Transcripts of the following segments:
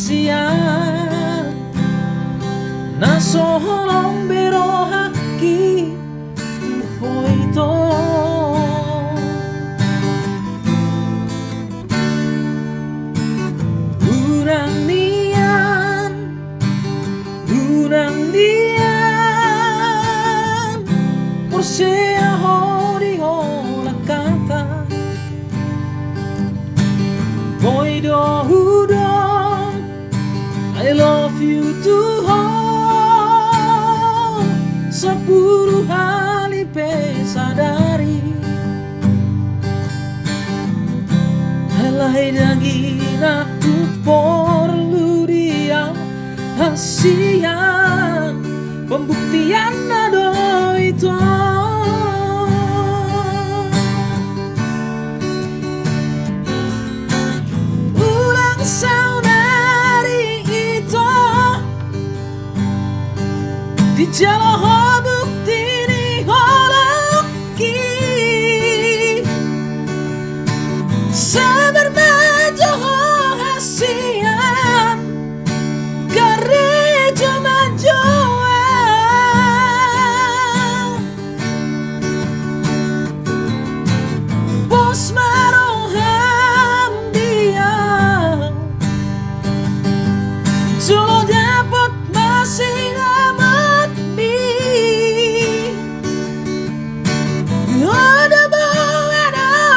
siang na soholong berohaki hoito urang nian por sea hori hola kata boy do I love you Tuhan 10 kali pesadari Halai daging aku perlu dia hasian pembuktian ado itu ulang saudari itu di jalan bukti ni holaki sabar majo hasian gereja majo bos maroham dia solo dapat masih amat bi ada bawa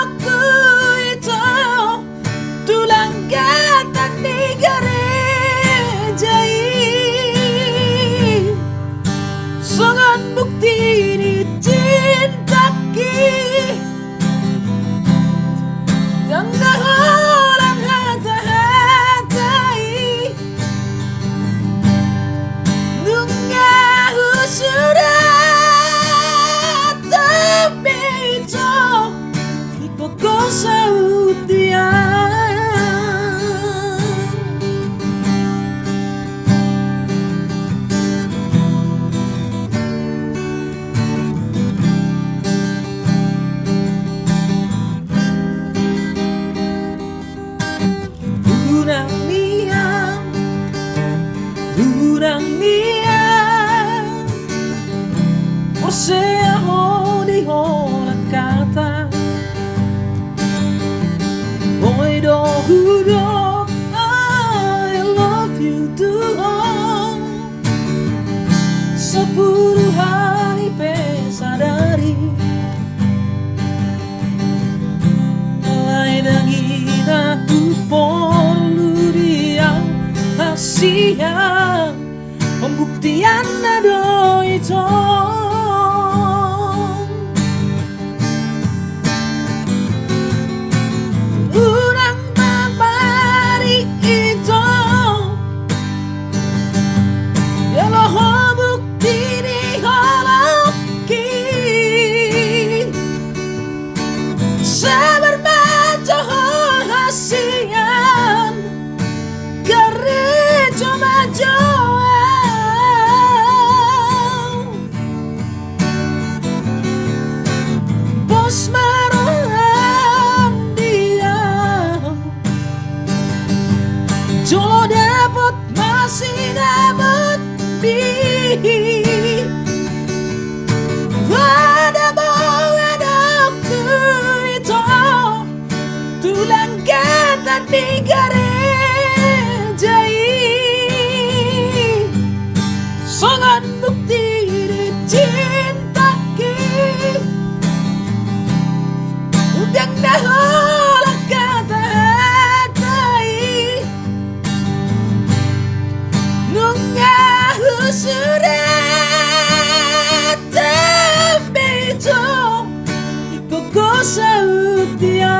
aku itu tulang gatak di gereja ini sangat bukti dicintaki yang dalam hati-hati nunggu sudah tapi itu ikut saut dia urang nian por sea hodi hola kata boy do hudok I love you Tuhan 10 hari pesadari Halai daging aku perlu dia hasian pembuktian ado itu urang mabari itu ya loh bukti di holaki sabar majo hasian gereja majo bos maroham dia jolo dapat masih dapat bi ada bawa aku itu tulang gatak di gereja ini sangat bukti dicintaki udang dahola kata hati nunggu sudah tapi itu ikut saut dia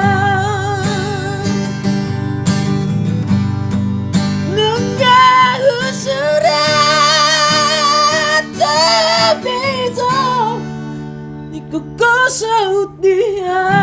nunggu sudah tapi itu ikut saut dia